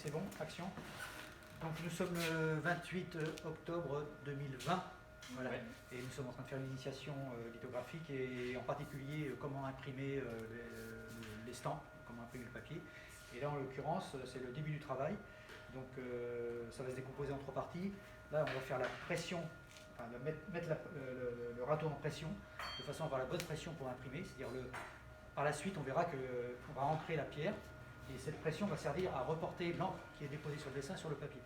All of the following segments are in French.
c'est bon, action. Donc nous sommes le 28 octobre 2020, voilà. Ouais. Et nous sommes en train de faire l'initiation lithographique et en particulier comment imprimer les stands, comment imprimer le papier. Et là en l'occurrence c'est le début du travail, donc ça va se décomposer en trois parties. Là on va faire la pression, enfin mettre le râteau en pression, de façon à avoir la bonne pression pour imprimer, c'est-à-dire par la suite on verra qu'on va ancrer la pierre. Et cette pression va servir à reporter l'encre qui est déposée sur le dessin sur le papier.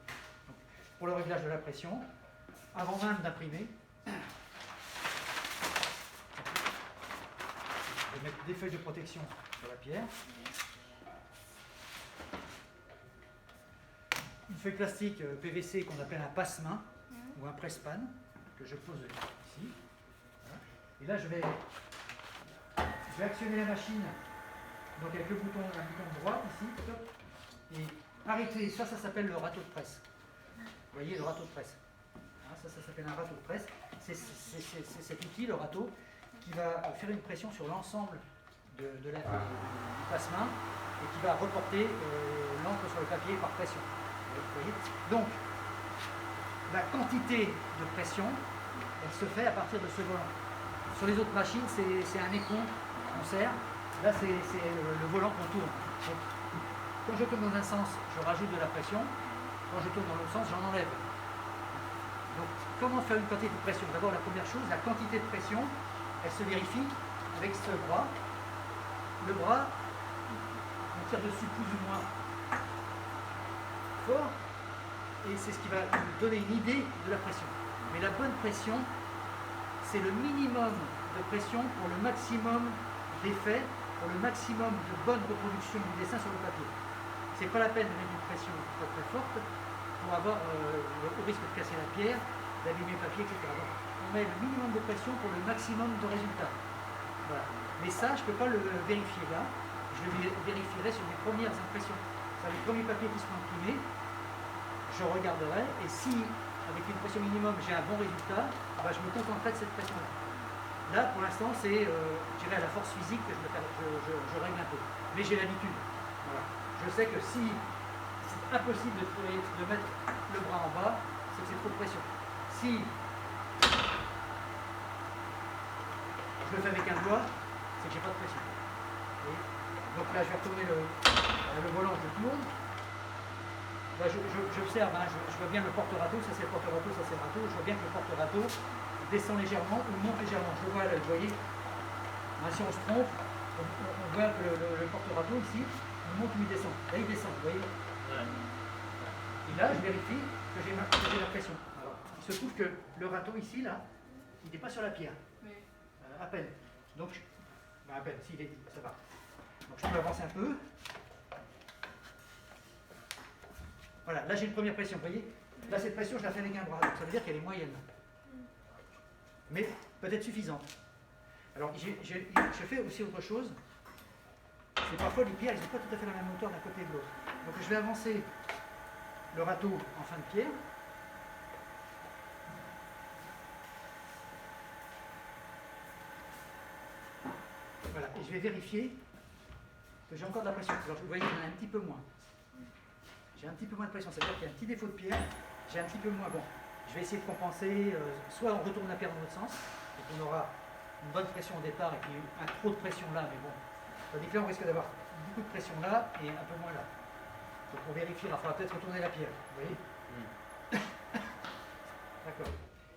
Donc, pour le réglage de la pression, avant même d'imprimer, je vais mettre des feuilles de protection sur la pierre. Une feuille plastique PVC qu'on appelle un passe-main ou un presse-pan que je pose ici. Voilà. Et là, je vais actionner la machine. Donc avec un bouton de droite ici, et arrêter, ça s'appelle le râteau de presse. Vous voyez le râteau de presse. Hein, ça s'appelle un râteau de presse. C'est cet outil, le râteau, qui va faire une pression sur l'ensemble du passe-main et qui va reporter l'encre sur le papier par pression. Vous voyez. Donc, la quantité de pression, elle se fait à partir de ce volant. Sur les autres machines, c'est un écon qu'on serre. Là, c'est le volant qu'on tourne. Donc, quand je tourne dans un sens, je rajoute de la pression. Quand je tourne dans l'autre sens, j'en enlève. Donc, comment faire une quantité de pression? D'abord, la première chose, la quantité de pression, elle se vérifie avec ce bras. Le bras, on tire dessus plus ou moins fort, et c'est ce qui va nous donner une idée de la pression. Mais la bonne pression, c'est le minimum de pression pour le maximum d'effet, pour le maximum de bonne reproduction du dessin sur le papier. C'est pas la peine de mettre une pression très très forte pour avoir au risque de casser la pierre, d'abîmer le papier, etc. Donc, on met le minimum de pression pour le maximum de résultats. Voilà. Mais ça, je ne peux pas le vérifier là. Je le vérifierai sur mes premières impressions. Sur les premiers papiers qui seront imprimés, je regarderai, et si avec une pression minimum j'ai un bon résultat, bah, je me contenterai de cette pression-là. Là, pour l'instant, c'est, je dirais, à la force physique que je règle un peu. Mais j'ai l'habitude. Voilà. Je sais que si c'est impossible de mettre le bras en bas, c'est que c'est trop de pression. Si je le fais avec un doigt, c'est que j'ai pas de pression. Et donc là, je vais retourner le volant, je tourne. Là, j'observe, hein, je vois bien le porte-râteau, ça c'est le porte-râteau, ça c'est le râteau. Je vois bien que le porte-râteau descend légèrement ou monte légèrement. Je vois là, vous voyez, hein, si on se trompe, on voit que le porte-râteau ici, il monte ou il descend. Là il descend, vous voyez. Ouais. Et là je vérifie que j'ai la pression. Alors, il se trouve que le râteau ici, là, il n'est pas sur la pierre. Oui. À peine. Donc, à peine, s'il est, ça va. Donc je peux avancer un peu. Voilà, là j'ai une première pression, vous voyez. Là cette pression je la fais avec un bras, donc ça veut dire qu'elle est moyenne. Mais peut-être suffisante. Alors je fais aussi autre chose, c'est parfois les pierres, elles n'ont pas tout à fait la même hauteur d'un côté et de l'autre. Donc je vais avancer le râteau en fin de pierre. Voilà, et je vais vérifier que j'ai encore de la pression. Alors vous voyez, il y en a un petit peu moins. J'ai un petit peu moins de pression, ça veut dire qu'il y a un petit défaut de pierre, j'ai un petit peu moins. Bon, je vais essayer de compenser, soit on retourne la pierre dans l'autre sens, donc on aura une bonne pression au départ et puis un trop de pression là, mais bon. Tandis que là, on risque d'avoir beaucoup de pression là et un peu moins là. Donc on vérifiera, il faudra peut-être retourner la pierre, vous voyez. D'accord.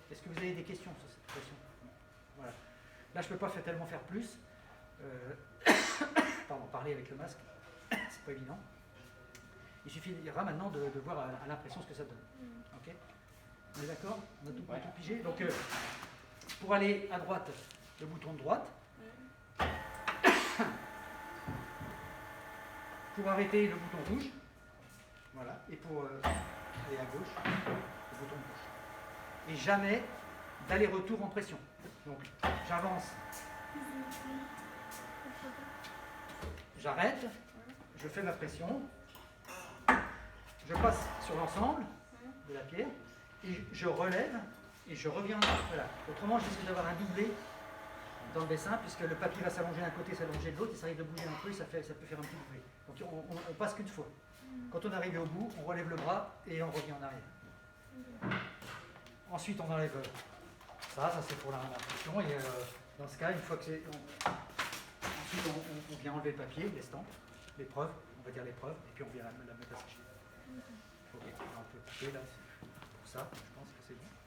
Est-ce que vous avez des questions sur cette pression? Voilà. Là, je ne peux pas tellement faire plus. Pardon, parler avec le masque, c'est pas évident. Il suffira maintenant de voir à l'impression ce que ça donne. Ok? On est d'accord? On a tout pigé. Donc, pour aller à droite, le bouton de droite. Pour arrêter, le bouton rouge. Voilà. Et pour aller à gauche, le bouton gauche. Et jamais d'aller-retour en pression. Donc, j'avance. J'arrête. Je fais ma pression. Je passe sur l'ensemble de la pierre et je relève et je reviens. Voilà. Autrement, j'essaie d'avoir un doublé dans le dessin puisque le papier va s'allonger d'un côté, s'allonger de l'autre et ça arrive de bouger un peu et ça peut faire un petit doublé. Donc on passe qu'une fois. Quand on est arrivé au bout, on relève le bras et on revient en arrière. Ensuite, on enlève ça c'est pour l'impression. Et dans ce cas, une fois que c'est... Ensuite, on vient enlever le papier, l'estampe, l'épreuve, on va dire l'épreuve, et puis on vient la mettre à sécher. Ok, on peut couper là, pour ça, je pense que c'est bon.